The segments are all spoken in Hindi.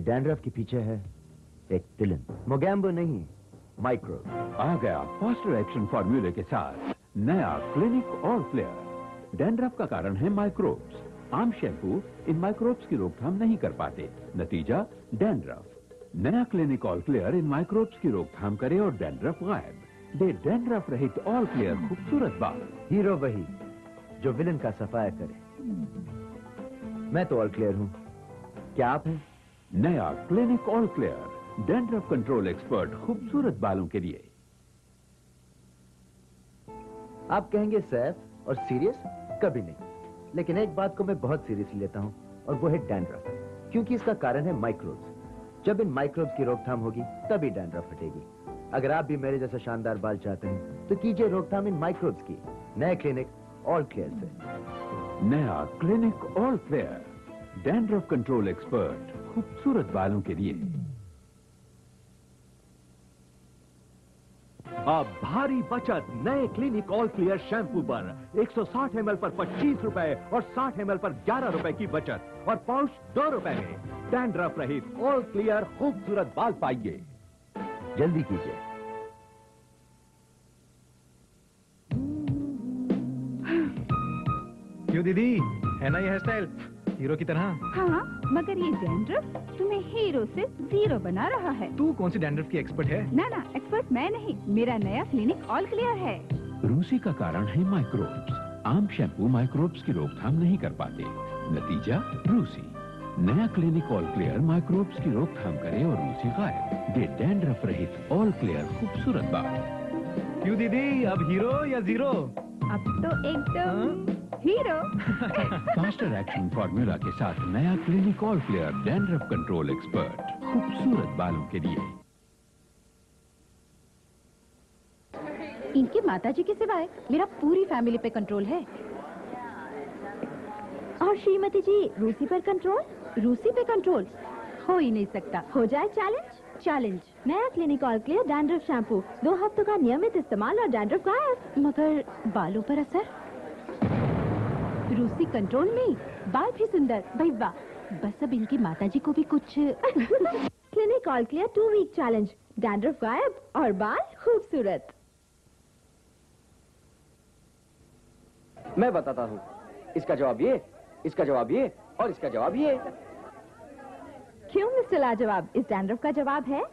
डैंड्रफ के पीछे है एक विलन। मोगैम्बो नहीं, माइक्रो। आ गया फास्टर एक्शन फॉर्मूले के साथ नया क्लिनिक ऑल क्लियर। डैंड्रफ का कारण है माइक्रोब्स। आम शैम्पू इन माइक्रोब्स की रोकथाम नहीं कर पाते, नतीजा डैंड्रफ। नया Clinic All clear in microbes की रोकथाम करे और डैंड्रफ गायब। दे डैंड्रफ रहित ऑल क्लियर खूबसूरत बाल। हीरो वही जो विलन का सफाया करे। मैं तो ऑल क्लियर हूं, क्या आप हैं? नया Clinic All Clear, dandruff control expert खूबसूरत बालों के लिए। आप कहेंगे सैफ और सीरियस? कभी नहीं। लेकिन एक बात को मैं बहुत सीरियसली लेता हूं और वो है डैंड्रफ, क्योंकि इसका कारण है माइक्रोब्स। जब इन माइक्रोब्स की रोकथाम होगी तभी डैंड्रफ हटेगी। अगर आप भी मेरे जैसा शानदार बाल चाहते हैं तो कीजिए रोकथाम इन माइक्रोब्स की नए क्लिनिक ऑल क्लियर से। नया Clinic All Clear, dandruff control expert खूबसूरत बालों के लिए। अब भारी बचत नए क्लिनिक ऑल क्लियर शैम्पू पर 160 ml पर 25 रुपए और 60 ml पर 11 रुपए की बचत और पाउच 2 रुपए में डैंड्रफ रहित ऑल क्लियर खूबसूरत बाल पाइए। जल्दी कीजिए। क्यों दीदी, है ना ये हेयर स्टाइल हीरो की तरह? हाँ, मगर ये डैंड्रफ तुम्हें हीरो से जीरो बना रहा है। तू कौन सी डैंड्रफ की एक्सपर्ट है? ना ना, एक्सपर्ट मैं नहीं, मेरा नया क्लिनिक ऑल क्लियर है। रूसी का कारण है माइक्रोब्स। आम शैम्पू माइक्रोब्स की रोकथाम नहीं कर पाते, नतीजा रूसी। नया क्लिनिक ऑल क्लियर माइक्रोब्स की रोकथाम करे और रूसी गायब। दे डैंड्रफ रहित ऑल क्लियर खूबसूरत बाल। क्यों दीदी, अब हीरो या जीरो? अब तो एकदम हीरो। फास्टर एक्शन फॉर्मूला के साथ नया Clinic All Clear, dandruff control expert खूबसूरत बालों के लिए। इनके माताजी के सिवाय मेरा पूरी फैमिली पे कंट्रोल है। और श्रीमती जी, रूसी पर कंट्रोल? रूसी पे कंट्रोल हो ही नहीं सकता। हो जाए चैलेंज? चैलेंज। नया Clinic All Clear dandruff shampoo, 2 हफ्तों का नियमित इस्तेमाल और डैंड्रफ गायब। मगर बालों पर असर? रूसी कंट्रोल में बाल भी सुंदर। भाई वाह, बस अब इनकी माताजी को भी कुछ। Clinic All Clear 2 week challenge, dandruff गायब और बाल खूबसूरत। मैं बताता हूँ, इसका जवाब ये, इसका जवाब ये और इसका जवाब ये। क्यों मिस्टर लाजवाब, इस डैंड्रफ का जवाब है?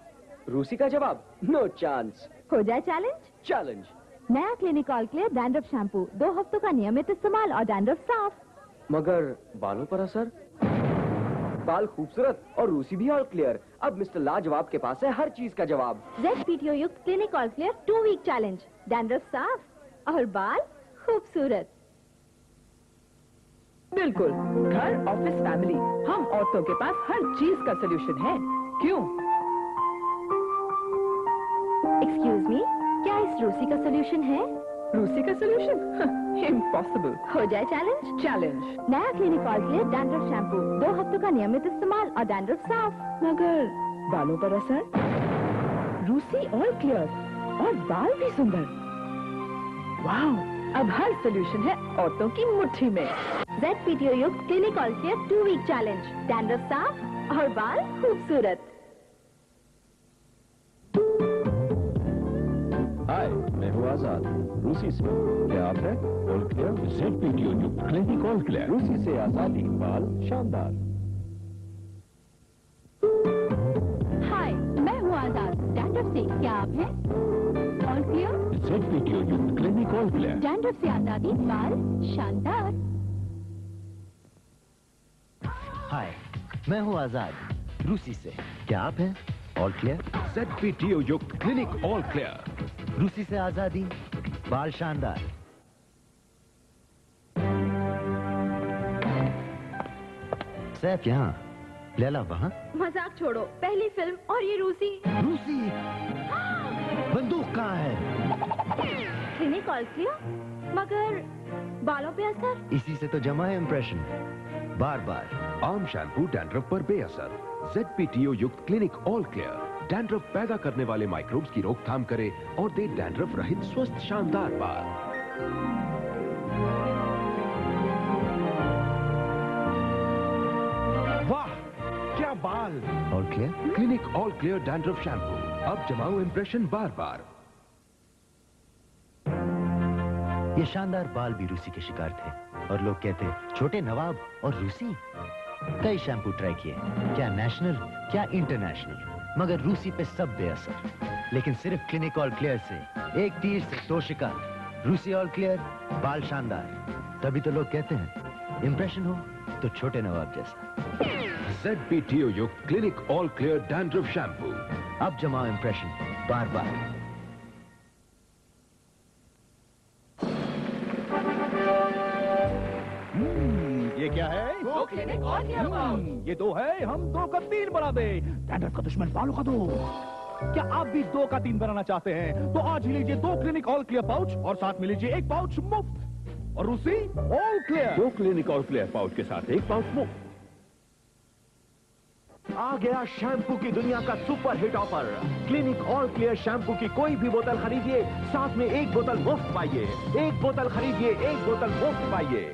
रूसी का जवाब नो चांस। हो जाए चैलेंज? चैलेंज। नया Clinic All Clear dandruff shampoo, 2 हफ्तों का नियमित इस्तेमाल और डैंड्रफ साफ। मगर बालों पर असर? बाल खूबसूरत और रूसी भी ऑल क्लियर। अब मिस्टर लाजवाब के पास है हर चीज का जवाब। ZPTO युक्त Clinic All Clear 2 week challenge, dandruff साफ और बाल खूबसूरत। बिल्कुल, घर, ऑफिस, फैमिली, हम औरतों के पास हर चीज का सलूशन है। क्यों? एक्सक्यूज मी, क्या इस रूसी का सलूशन है? रूसी का सलूशन? इम्पॉसिबल। हो जाए चैलेंज? चैलेंज। नया Clinic All Clear dandruff shampoo, 2 हफ्तों का नियमित इस्तेमाल और डैंड्रफ साफ। मगर बालों पर असर? रूसी ऑल क्लियर और बाल भी सुंदर। वाओ, अब हर सलूशन है औरतों की मुट्ठी में। ZPTO युक्त Clinic All Clear 2 week challenge, dandruff साफ और बाल खूबसूरत। हाय, मैं हूँ आजाद, रूसी से। क्या आप हैं? ऑल क्लियर ZPTO युक्त क्लिनिक ऑल क्लियर, रूसी से आजादी, बाल शानदार। हाय, मैं हूँ आजाद, डैंड्रफ से। क्या आप हैं? ऑल क्लियर ZPTO युक्त क्लिनिक ऑल क्लियर, डैंड्रफ से आजादी, बाल शानदार। हाय, मैं हूँ आजाद, रूसी से। क्या आप हैं? ऑल क्लियर ZPTO युक्त क्लिनिक ऑल क्लियर, रूसी से आजादी, बाल शानदार। सैफ यहाँ, लैला वहाँ। मजाक छोड़ो, पहली फिल्म और ये रूसी। रूसी? बंदूक कहाँ है? क्लिनिक ऑल क्लियर, मगर बालों पे असर? इसी से तो जमा है इम्प्रेशन, बार बार। आम शैम्पू डैंड्रफ पर बेअसर। ZPTO युक्त क्लिनिक ऑल क्लियर, डैंड्रफ पैदा करने वाले माइक्रोब्स की रोकथाम करे और दे डैंड्रफ रहित स्वस्थ शानदार बाल। वाह, क्या बाल! All clear? Clinic All Clear dandruff shampoo. अब जमाओ इंप्रेशन बार बार। ये शानदार बाल भी रूसी के शिकार थे और लोग कहते छोटे नवाब और रूसी। कई शैम्पू ट्राई किए, क्या नेशनल क्या इंटरनेशनल, मगर रूसी पे सब बेअसर। लेकिन सिर्फ क्लिनिक ऑल क्लियर से एक तीर से 2 शिकार। रूसी ऑल क्लियर, बाल शानदार, तभी तो लोग कहते हैं इंप्रेशन हो तो छोटे नवाब जैसा। ZBTO युक्त Clinic All Clear dandruff shampoo. अब जमाओ इंप्रेशन बार बार। ये क्या है? दो क्लिनिक ऑल क्लियर बाल। ये 2 है, हम 2 का 3 बना दे। डैंड्रफ का दुश्मन बालों का 2। क्या आप भी 2 का 3 बनाना चाहते हैं? तो आज ही लीजिए 2 क्लिनिक ऑल क्लियर पाउच और साथ में लीजिए 1 पाउच मुफ्त। और रूसी all Clear 2 clinic All clear pouch के साथ 1 पाउच मुफ्त। आ गया शैम्पू की दुनिया का super hit offer. Clinic All clear shampoo की कोई भी बोतल खरीदिए, साथ में 1 बोतल मुफ्त पाइए। 1 बोतल खरीदिए, 1 बोतल मुफ्त पाइए।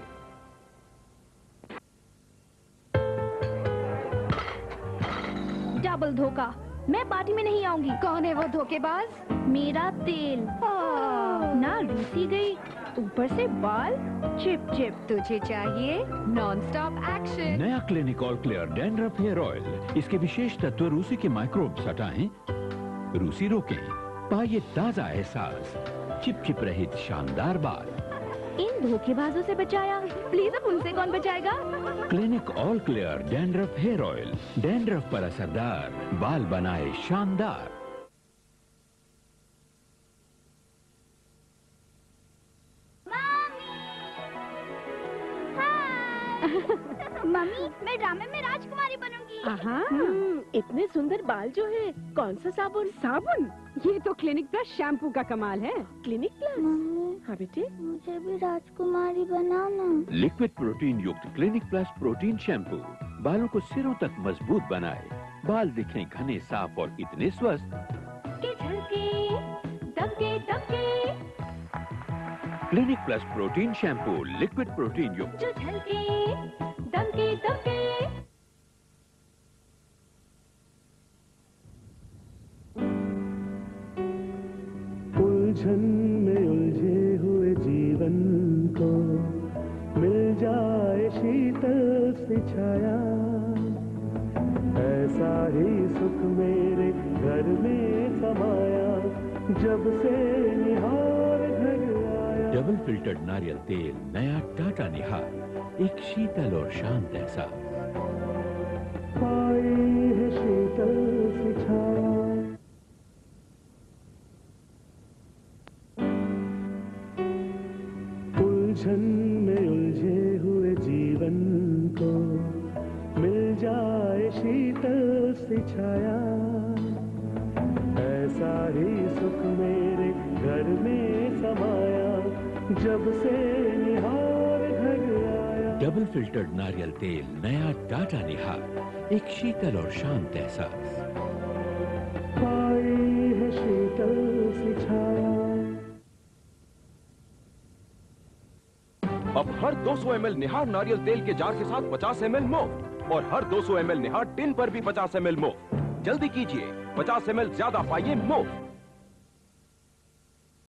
डबल धोखा, मैं पार्टी में नहीं आऊंगी। कौन है वो धोखेबाज? मेरा तेल ना रूसी गई, ऊपर से बाल चिप चिप। तुझे चाहिए नॉन स्टॉप एक्शन। नया Clinic All Clear dandruff hair oil. इसके विशेष तत्व रूसी के माइक्रोब्स हटाएं, रूसी रोकें, पाइए ताजा एहसास, चिप चिप रहित शानदार बाल। इन धोखेबाजों से बचाया, प्लीज अब उनसे कौन बचाएगा? Clinic All Clear dandruff hair oil, dandruff पर असरदार, बाल बनाए शानदार। मम्मी, मैं ड्रामे में राजकुमारी बनूंगी। इतने सुंदर बाल जो है, कौन सा साबुन? साबुन? ये तो क्लिनिक प्लस शैम्पू का कमाल है। Clinic plus? हाँ बेटे, मुझे भी राजकुमारी बनाना। लिक्विड प्रोटीन युक्त क्लिनिक प्लस प्रोटीन शैम्पू बालों को सिरों तक मजबूत बनाए, बाल दिखें घने साफ और इतने स्वस्थ। Clinic plus protein shampoo liquid protein युक्त। उलझन में उलझे हुए जीवन को मिल जाए शीतल सी छाया, ऐसा ही सुख मेरे घर में समाया जब से निहार घर आया। डबल फिल्टर्ड नारियल तेल नया टाटा निहार, एक शीतल और शांत एहसास। पाई है शीतल सी छाया। उलझन में उलझे हुए जीवन को मिल जाए शीतल सी छाया, ऐसा ही सुख मेरे घर में समाया जब से निहार घर आया। डबल फिल्टर्ड नारियल तेल नया टाटा निहार, एक शीतल और शांत एहसास। पाई है शीतल सी छाया। अब हर 200 ml निहार नारियल तेल के जार के साथ 50 ml मुफ्त, और हर 200 ml निहार टिन पर भी 50 ml मुफ्त। जल्दी कीजिए, 50 ml ज्यादा पाइए मुफ्त।